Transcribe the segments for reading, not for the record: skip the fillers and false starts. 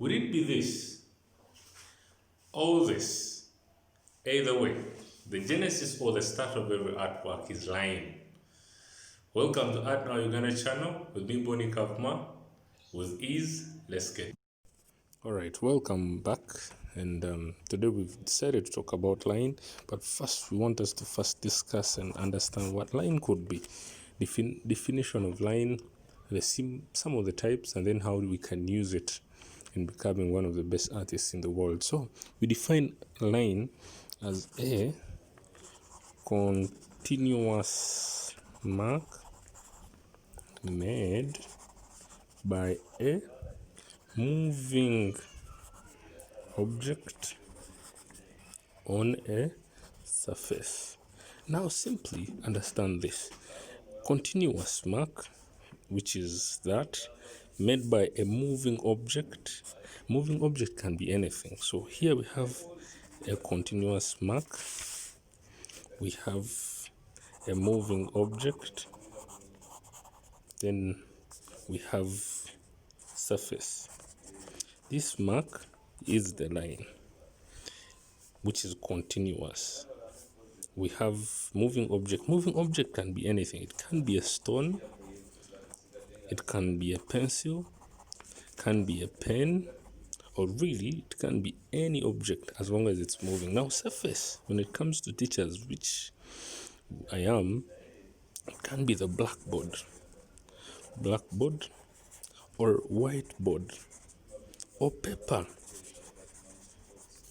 Would it be this or this? Either way, the genesis or the start of every artwork is line. Welcome to Art Now Uganda channel with me, Boni Kapma. With ease, let's get. All right, welcome back. And today we've decided to talk about line, but first we want us to first discuss and understand what line could be, definition of line, some of the types, and then how we can use it in becoming one of the best artists in the world. So we define line as a continuous mark made by a moving object on a surface. Now simply understand this. Continuous mark, which is that made by a moving object. Moving object can be anything. So here we have a continuous mark. We have a moving object. Then we have surface. This mark is the line, which is continuous. We have moving object. Moving object can be anything. It can be a stone, it can be a pencil, can be a pen, or really it can be any object as long as it's moving. Now surface, when it comes to teachers, which I am, it can be the blackboard or whiteboard or paper.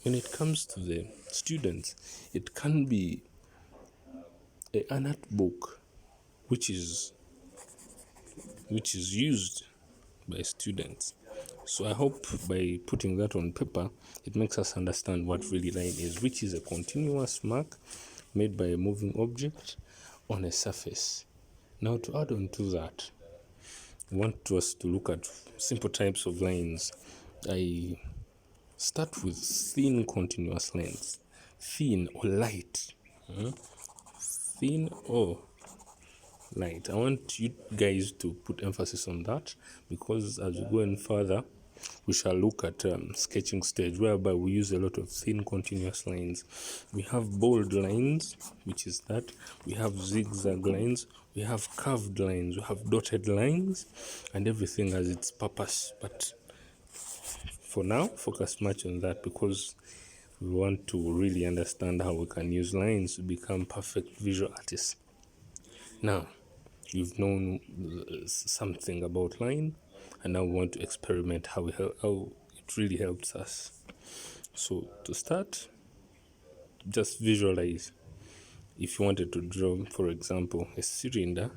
When it comes to the students, it can be an art book which is used by students. So I hope by putting that on paper, it makes us understand what really line is, which is a continuous mark made by a moving object on a surface. Now to add on to that, I want us to look at simple types of lines. I start with thin continuous lines, thin or light. Thin or light. I want you guys to put emphasis on that, because as we go in further, we shall look at sketching stage, whereby we use a lot of thin continuous lines. We have bold lines, which is that. We have zigzag lines, we have curved lines, we have dotted lines, and everything has its purpose. But for now, focus much on that, because we want to really understand how we can use lines to become perfect visual artists. Now, you've known something about line, and now we want to experiment how it really helps us. So to start, just visualize. If you wanted to draw, for example, a cylinder,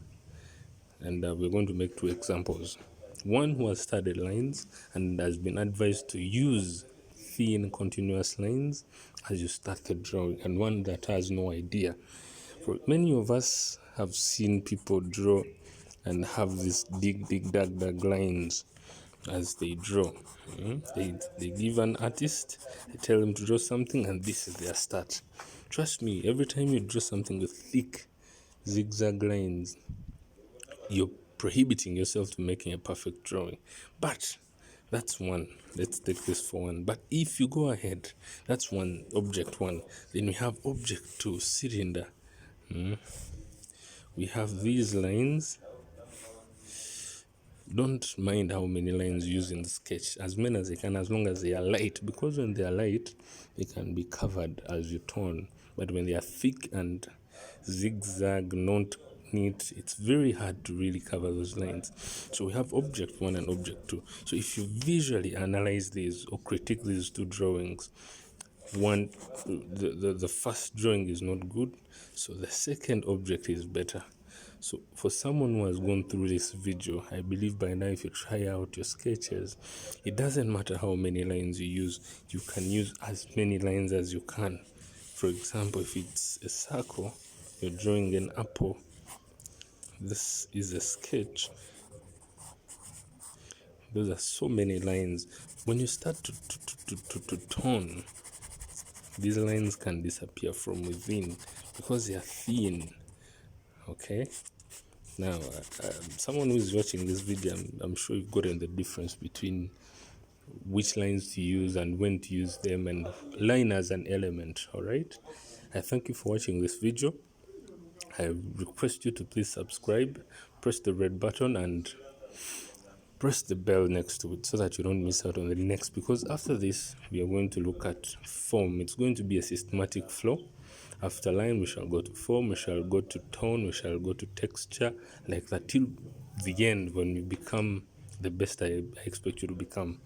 and we're going to make two examples. One who has studied lines and has been advised to use thin continuous lines as you start the drawing, and one that has no idea. For many of us have seen people draw and have these dark lines as they draw. They give an artist, they tell him to draw something, and this is their start. Trust me, every time you draw something with thick zigzag lines, you're prohibiting yourself to making a perfect drawing. But that's one. Let's take this for one. But if you go ahead, that's one, object one. Then we have object two, cylinder. We have these lines. Don't mind how many lines you use in the sketch, as many as you can, as long as they are light, because when they are light, they can be covered as you tone. But when they are thick and zigzag, not neat, it's very hard to really cover those lines. So we have object one and object two. So if you visually analyze these or critique these two drawings, the first drawing is not good, so the second object is better. So for someone who has gone through this video, I believe by now if you try out your sketches, it doesn't matter how many lines you use, you can use as many lines as you can. For example, if it's a circle, you're drawing an apple, this is a sketch. Those are so many lines. When you start to tone, these lines can disappear from within because they are thin. Okay, now someone who is watching this video, I'm sure you've gotten the difference between which lines to use and when to use them, and line as an element. All right, I thank you for watching this video. I request you to please subscribe, press the red button, and press the bell next to it so that you don't miss out on the next, because after this we are going to look at form. It's going to be a systematic flow. After line we shall go to form, we shall go to tone, we shall go to texture, like that till the end when you become the best I expect you to become.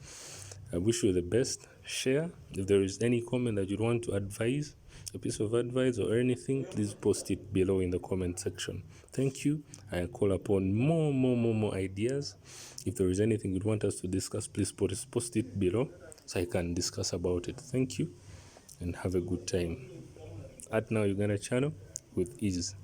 I wish you the best. Share. If there is any comment that you want to advise, a piece of advice or anything, please post it below in the comment section. Thank you. I call upon more ideas. If there is anything you'd want us to discuss, please post it below so I can discuss about it. Thank you and have a good time. At Now Uganda channel with ease.